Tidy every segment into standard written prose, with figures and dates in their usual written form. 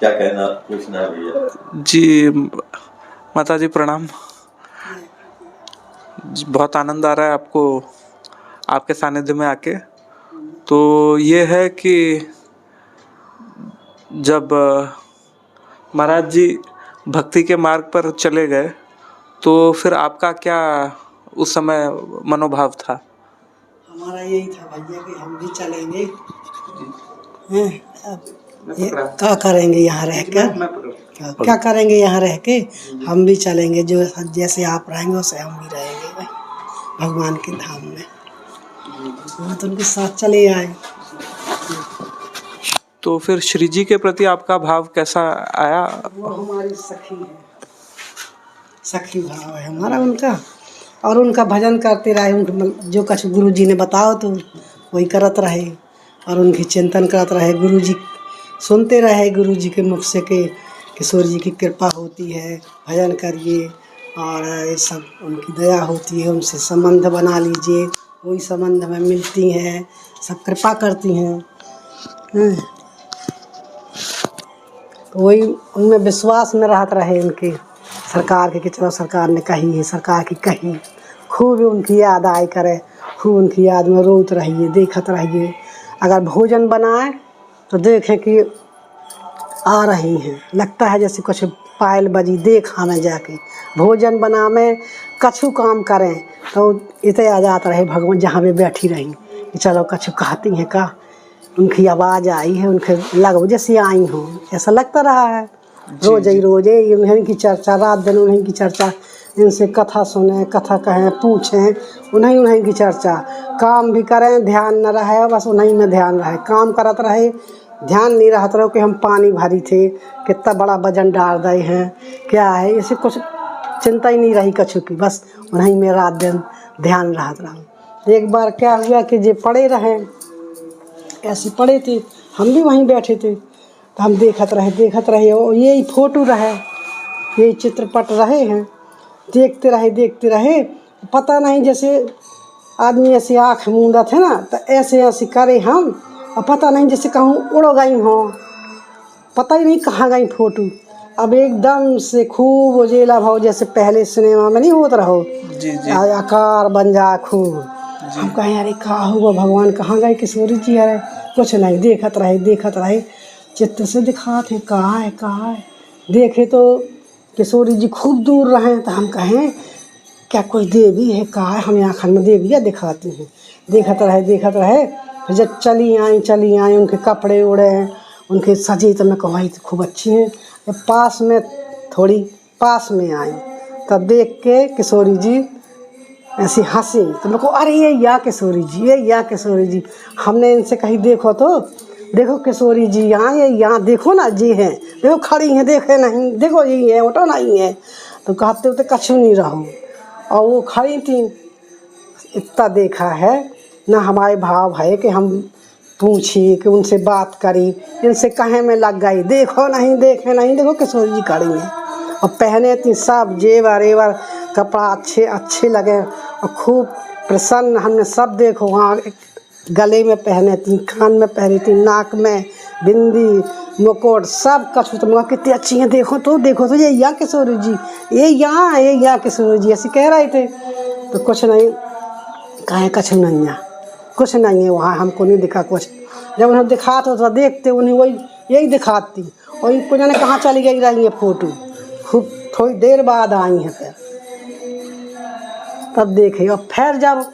क्या कहना पूछना है भैया? जी माता जी प्रणाम। बहुत आनंद आ रहा है आपको आपके सानिध्य में आके। तो ये है कि जब महाराज जी भक्ति के मार्ग पर चले गए तो फिर आपका क्या उस समय मनोभाव था? हमारा यही था भैया कि हम भी चलेंगे। हैं, अब क्या करेंगे यहाँ रह कर, क्या करेंगे यहाँ रह के, हम भी चलेंगे। जो जैसे आप रहेंगे वैसे हम भी रहेंगे भाई भगवान के धाम में। हम तो उनके साथ चले आए। तो फिर श्री जी के प्रति आपका भाव कैसा आया? वो हमारी सखी है, सखी भाव है हमारा उनका। और उनका भजन करते रहे, उनके जो कुछ गुरु जी ने बताओ तो वही करत रहे और उनकी चिंतन करत रहे। गुरु जी सुनते रहे गुरु जी के मुख से कि किशोर जी की कृपा होती है, भजन करिए और ये सब उनकी दया होती है, उनसे संबंध बना लीजिए, वही संबंध में मिलती हैं, सब कृपा करती हैं। तो वही उनमें विश्वास में रहत रहे उनके सरकार के कि चलो सरकार ने कही है, सरकार की कही। खूब उनकी याद आए करे, खूब उनकी याद में रोत रहिए, देखत रहिए। अगर भोजन बनाए तो देखें कि आ रही हैं, लगता है जैसे कुछ पायल बजी देखा में जाके। भोजन बना में कछु काम करें तो इतने आ जाता रहे भगवान जहाँ भी बैठी रही कि चलो कछु कहती हैं का, उनकी आवाज़ आई है, उनके लगो जैसे आई हो, ऐसा लगता रहा है। रोज ही उन्हीं की चर्चा, रात दिन उन्हीं की चर्चा, इनसे कथा सुने, कथा कहें, पूछें, उन्हीं की चर्चा। काम भी करें, ध्यान न रहे, बस उन्हीं में ध्यान रहे। काम करत रहे, ध्यान नहीं रहत रहो कि हम पानी भरी थे, कितना बड़ा वजन डाल रहे हैं, क्या है, इसे कुछ चिंता ही नहीं रही कछु की, बस उन्हीं में रात दिन ध्यान रहत रहा। एक बार क्या हुआ कि जे पड़े रहे, ऐसे पड़े थे, हम भी वहीं बैठे थे, तो हम देखत रहे और यही फोटो रहे, यही चित्रपट रहे हैं। देखते रहे, पता नहीं जैसे आदमी ऐसे आँख मूंदा थे ना, तो ऐसे ऐसे करे हम, और पता नहीं जैसे कहूँ उड़ गई हो, पता ही नहीं कहाँ गई फोटो। अब एकदम से खूब उजेला भाव, जैसे पहले सिनेमा में नहीं होता रहो, आकार बन जा खूब। हम कहें अरे कहाँ हुआ भगवान, कहाँ गए किशोरी जी? अरे कुछ नहीं, देखत रहे, चित्र से दिखाते कहाँ है। देखे तो किशोरी जी खूब दूर रहे, तो हम कहें क्या कोई देवी है, कहाँ है? हमें आँखन में देवियाँ दिखाती हैं। देखत रहे, फिर जब चली आई, उनके कपड़े उड़े हैं, उनके सजे, तो मैं कहूँ खूब अच्छी हैं। जब थोड़ी पास में आई, तब देख के किशोरी जी ऐसी हंसी, तो मेरे को अरे ये या किशोरी जी। हमने इनसे कही देखो किशोरी जी यहाँ देखो ना जी हैं, देखो खड़ी हैं, देखे नहीं, देखो यही है, उठो नहीं है। तो कहते होते कछु नहीं रहो, और वो खड़ी थी। इतना देखा है ना, हमारे भाव है कि हम पूछी कि उनसे बात करी, इनसे कहे में लग गई, देखो नहीं, देखो किशोरी जी खड़ी हैं। और पहने थी सब जेवर कपड़ा अच्छे लगे, और खूब प्रसन्न। हमने सब देखो वहाँ गले में पहने थी, कान में पहनी थी, नाक में बिंदी, मुकुट, सब कछु। तो कितनी अच्छी हैं, देखो तो ये या किशोरी जी, ये या किशोरी जी, ऐसे कह रहे थे। तो कुछ नहीं कहे, कुछ नहीं है वहाँ, हमको नहीं दिखा कुछ। जब उन्हें दिखाते तो देखते, उन्हें वही यही दिखाती, और इनको जाने कहाँ चली गई रही है फोटो। खूब थोड़ी देर बाद आई हैं, फिर तब देखे। और फिर जब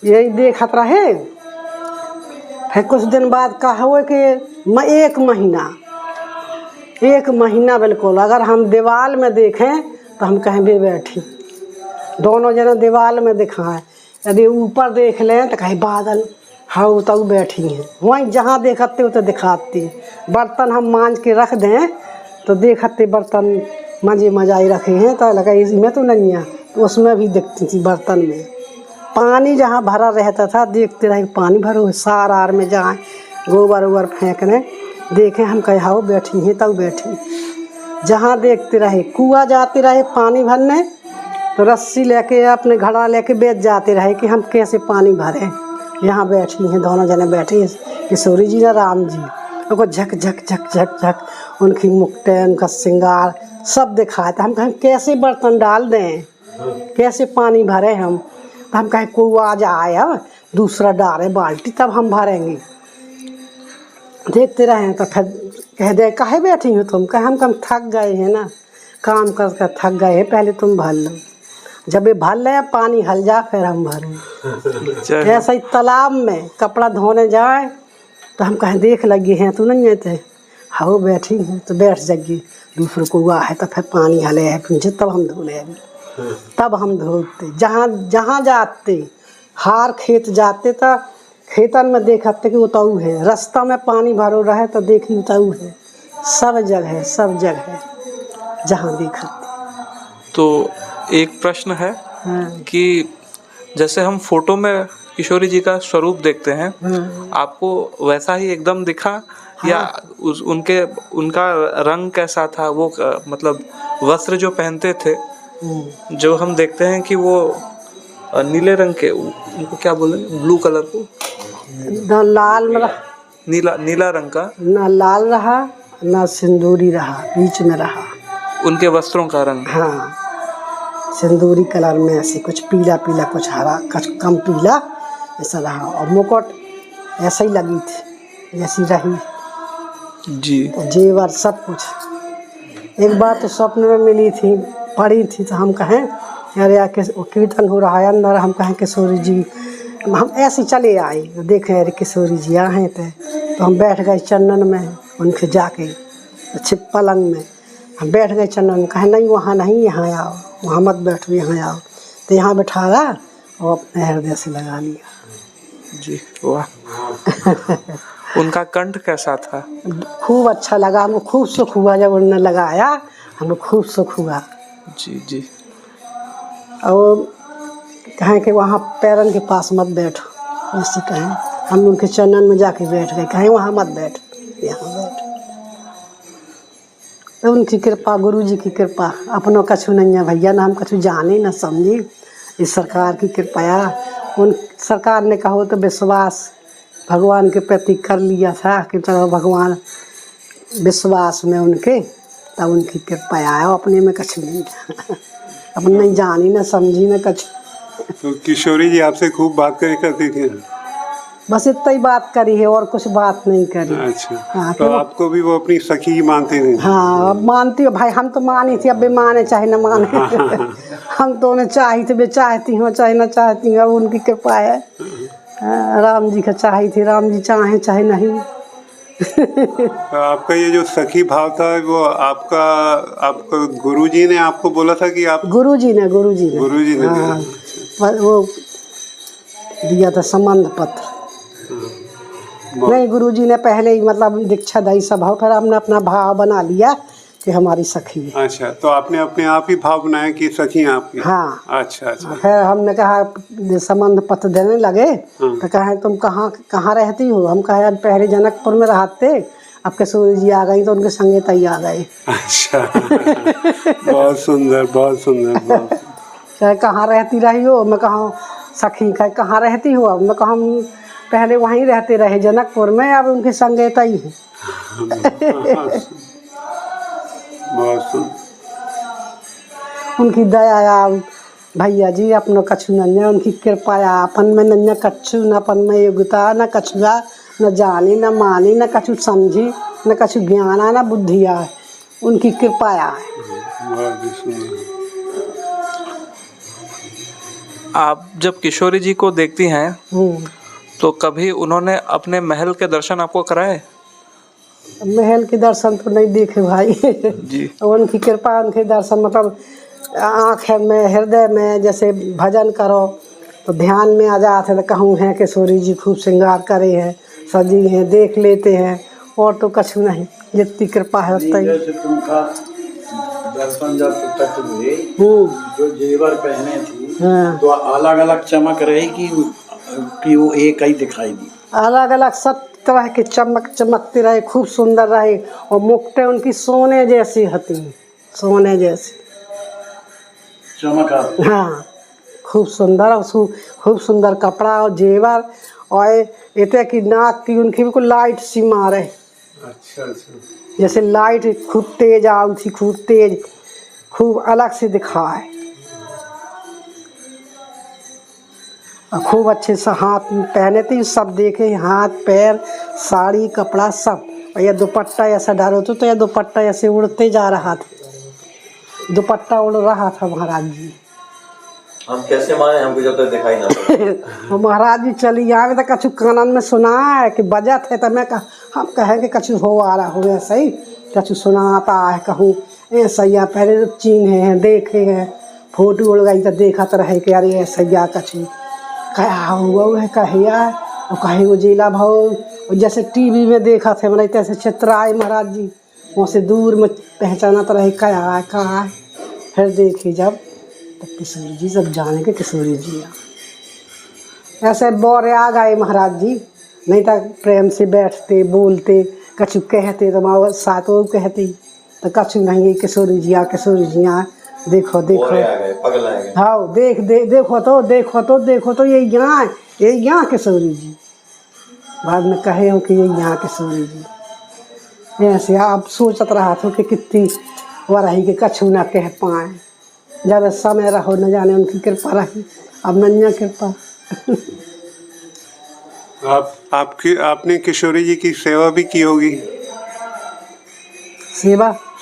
यही देखत रहे, फिर कुछ दिन बाद कहा हुआ कि एक महीना बिल्कुल, अगर हम दीवार में देखें तो हम कहें भी बैठी, दोनों जने दीवार में दिखाएं। यदि ऊपर देख लें तो कहीं बादल, हाँ तो बैठी हैं वहीं, जहाँ देखते हो तो दिखाती। बर्तन हम मांझ के रख दें तो देखते बर्तन मजाई रखे हैं, तो लगा इसमें तो नहीं है, तो उसमें भी दिखती थी बर्तन में। पानी जहाँ भरा रहता था, देखते रहे पानी भरो है, सार आर में जाए गोबर फेंकने, देखें हम कहे हाँ बैठी हैं, तब बैठी। जहाँ देखते रहे, कुआं जाते रहे पानी भरने, तो रस्सी लेके अपने घड़ा लेके बेच जाते रहे कि हम कैसे पानी भरें। यहाँ बैठी हैं, दोनों जने बैठे, किशोरी जी ना राम जी, उनको झक झक झक झक झक उनकी मुक्टें उनका श्रृंगार सब दिखाए। तो हम कहें कैसे बर्तन डाल दें, कैसे पानी भरें हम। तो हम कहें कोई आ जाए अब दूसरा डाले बाल्टी तब हम भरेंगे। देखते रहे तो फिर कह दे काहे बैठी हो तुम, कहे हम थक गए हैं ना, काम कर कर थक गए हैं, पहले तुम भर लो। जब ये भर ले पानी हल जा फिर हम भरें। ऐसा ही तालाब में कपड़ा धोने जाए तो हम कहें देख लगी हैं तू नहीं थे, हाँ बैठी हैं तो बैठ जाएगी। दूसरे को हुआ है तो फिर पानी हले है फिर तब हम धो ले अभी, तब हम धोते। जहाँ जहाँ जाते हार खेत जाते तो खेतन में देखते कि उताऊ है, रास्ता में पानी भरो रहे तो देखी उताऊ है, सब जगह जहाँ देखते। तो एक प्रश्न है कि जैसे हम फोटो में किशोरी जी का स्वरूप देखते हैं, आपको वैसा ही एकदम दिखा या उनका रंग कैसा था? वो मतलब वस्त्र जो पहनते थे, जो हम देखते हैं कि वो नीले रंग के, उनको क्या बोले, ब्लू कलर को, ना लाल में नीला रंग का, ना लाल रहा ना सिंदूरी रहा, बीच में रहा उनके वस्त्रों का रंग। हाँ सिंदूरी कलर में ऐसे कुछ पीला पीला कुछ हरा कुछ कम पीला ऐसा रहा। और मुकुट ऐसा ही लगी थी जैसी रही जी। जेवर सब कुछ। एक बार तो स्वप्न में मिली थी, पड़ी थी तो हम कहें अरे यार कीर्तन हो रहा है अंदर, हम कहें किशोरी जी, हम ऐसे चले आए देखें अरे किशोरी जी आए थे। तो हम बैठ गए चंदन में उनके जाके अच्छे पलंग में हम बैठ गए चंदन में। कहें नहीं वहाँ नहीं, यहाँ आओ, वहाँ मत बैठो यहाँ आओ। तो यहाँ बैठाया और अपने हृदय से लगा लिया। जी वाह। उनका कंठ कैसा था? खूब अच्छा लगा हमको, खूब सुख हुआ जब उन्होंने लगाया, हमको खूब सुख हुआ। जी जी। और कहें कि वहाँ पैरन के पास मत बैठो, जैसे कहें हम उनके चरणन में जाके बैठ गए, कहें वहाँ मत बैठ यहाँ बैठ। तो उनकी कृपा, गुरु जी की कृपा, अपनों कछु नहीं है भैया, ना हम कछु जाने ना समझी, इस सरकार की कृपया। उन सरकार ने कहो तो विश्वास भगवान के प्रति कर लिया था कि चलो भगवान विश्वास में उनके, तब उनकी कृपा आया। अपने में कुछ नहीं अपन नहीं जानी ना समझी ना कुछ। तो किशोरी जी आपसे खूब बात करती थी? बस इतना ही बात करी है और कुछ बात नहीं करी। अच्छा। हाँ, तो आपको भी वो अपनी सखी ही मानते थे? हाँ अब मानती हो भाई, हम तो मानी थी, अब भी माने चाहे न माने। हम तो उन्हें चाही थी, चाहती हूँ चाहे न चाहती हूँ, अब उनकी कृपा है। राम जी का चाही थी, राम जी चाहे चाहे नहीं। तो आपका ये जो सखी भाव था वो आपका गुरुजी ने आपको बोला था कि आप? गुरुजी ने हाँ, वो दिया था संबंध पत्र। नहीं गुरुजी ने पहले ही मतलब दीक्षा दी सब हो, फिर हमने अपना भाव बना लिया कि हमारी सखी है। अच्छा, तो आपने अपने आप ही भाव बनाया कि सखी हैं आपकी? हाँ। अच्छा। फिर हमने कहा संबंध पत्र देने लगे तो कहे तुम कहाँ रहती हो? हम कहे पहले जनकपुर में रहते, अब किशोरी जी आ गई तो उनके संगे तई आ गए। अच्छा। बहुत सुंदर बहुत सुंदर। कहे कहाँ रहती रही हो? मैं कहा सखी। कहे कहाँ रहती हो? अब मैं कहा हम पहले वहीं रहते रहे जनकपुर में, अब उनके संगे तई है। बहुत सुंदर। उनकी दया भैया जी, अपनो कछु नन्या, उनकी कृपा अपन में नन्या कछु, न अपन में योग्यता न कछुआ, न जानी न मानी न कछु समझी न कछु ज्ञान न बुद्धिया, उनकी कृपा है। आप जब किशोरी जी को देखती हैं तो कभी उन्होंने अपने महल के दर्शन आपको कराए? महल के दर्शन तो नहीं देखे भाई। जी। उनकी कृपा, उनके दर्शन मतलब आँख में हृदय में, जैसे भजन करो तो ध्यान में आ जाते तो कहूँ हैं किशोरी जी खूब श्रृंगार करे हैं, सजी हैं, देख लेते हैं, और तो कछु नहीं, जितनी कृपा है उतना ही। दर्शन जब तक हुए, जो जेवर पहने थी तो अलग अलग चमक रही कि वो एक ही दिखाई दी? अलग अलग सब तरह के चमकते रहे, खूब सुंदर रहे, और मुकुटें उनकी सोने जैसी होती, सोने जैसी चमक। हाँ खूब सुंदर, और खूब सुंदर कपड़ा और जेवर, और इतने की नाक की उनकी बिल्कुल लाइट सी मारे, अच्छा अच्छा। जैसे लाइट खूब तेज आई थी, खूब तेज, खूब अलग से दिखाए, और खूब अच्छे से हाथ में पहने थे, सब देखे, हाथ पैर साड़ी कपड़ा सब। और यह दुपट्टा ऐसा डालो तो यह दुपट्टा ऐसे उड़ते जा रहा था, दुपट्टा उड़ रहा था महाराज जी। हम कैसे माने, हमको जब तक दिखाई ना पड़े। महाराज जी चली यहाँ तो कछु कानन में सुना है कि बजत है, तो मैं हम कहें कि कछु हो आ रहा हो ऐसा ही, कछु सुनाता है, कहूँ ऐसा ही पहले तो चिन्हे हैं, देखे हैं, फोटो उड़ गई तो देखा तो रहे कि अरे ऐसा ही कछु क्या हुआ है, कहिया और कहीं वो जिला भाव जैसे टीवी में देखा थे मैंने, तैसे चित्र आए महाराज जी, वहाँ से दूर में पहचाना तो रहे क्या है कहाँ है। फिर देखी जब तो किशोरी जी, सब जाने के किशोरी जी ऐसे बोरे आ गए महाराज जी, नहीं तो प्रेम से बैठते बोलते, कछु कहते तो माँ सातों कहती, तो कछु नहीं, किशोरी जी देखो देखो, पगला है। हाँ देखो तो ये यहाँ किशोरी जी, बाद में कहे हो कि ये यहाँ किशोरी जी। ऐसे आप सोचत रहा था कि कितनी वरही के कछु ना कह पाए, जब समय रहो न जाने उनकी कृपा रही, अब नन्या कृपा। आपने किशोरी जी की सेवा भी की होगी?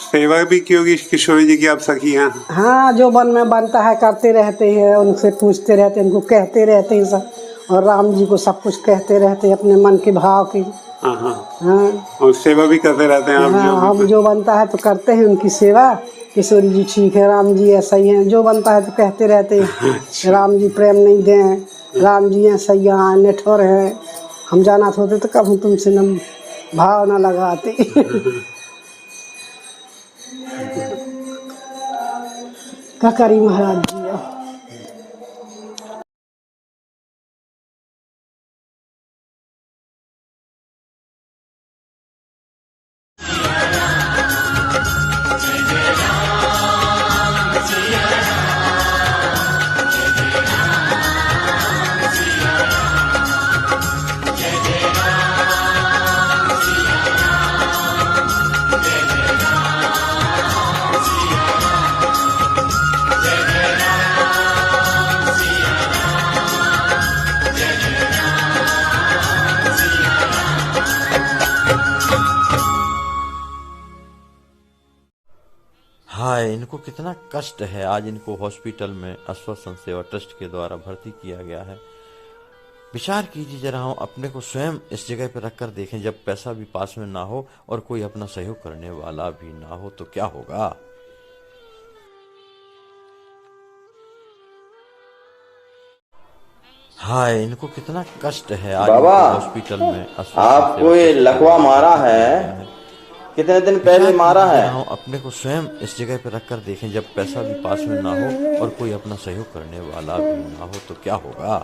सेवा भी की होगी किशोरी जी की, आप सखी हैं? हाँ, जो मन में बनता है करते रहते हैं, उनसे पूछते रहते हैं, उनको कहते रहते हैं सब, और राम जी को सब कुछ कहते रहते हैं अपने मन के भाव की। हाँ, और सेवा भी करते रहते हैं आप? हाँ, हम जो बनता है तो करते हैं उनकी सेवा। किशोरी जी ठीक है, राम जी ऐसा ही हैं, जो बनता है तो कहते रहते हैं राम जी प्रेम नहीं दें, राम जी ऐसा ही हैं, नेठोर हैं, हम जाना होते तो कब तुमसे न भाव न लगाते। क्या करी महाराज जी। हाय, इनको कितना कष्ट है। आज इनको हॉस्पिटल में आश्वासन सेवा ट्रस्ट के द्वारा भर्ती किया गया है। विचार कीजिए जरा, हम अपने को स्वयं इस जगह पर रखकर देखें, जब पैसा भी पास में ना हो और कोई अपना सहयोग करने वाला भी ना हो तो क्या होगा। हाय, इनको कितना कष्ट है। आज बाबा, हॉस्पिटल में आपको ये लकवा मारा है, कितने दिन पहले मारा है? हम अपने को स्वयं इस जगह पर रखकर देखें, जब पैसा भी पास में ना हो और कोई अपना सहयोग करने वाला भी ना हो तो क्या होगा।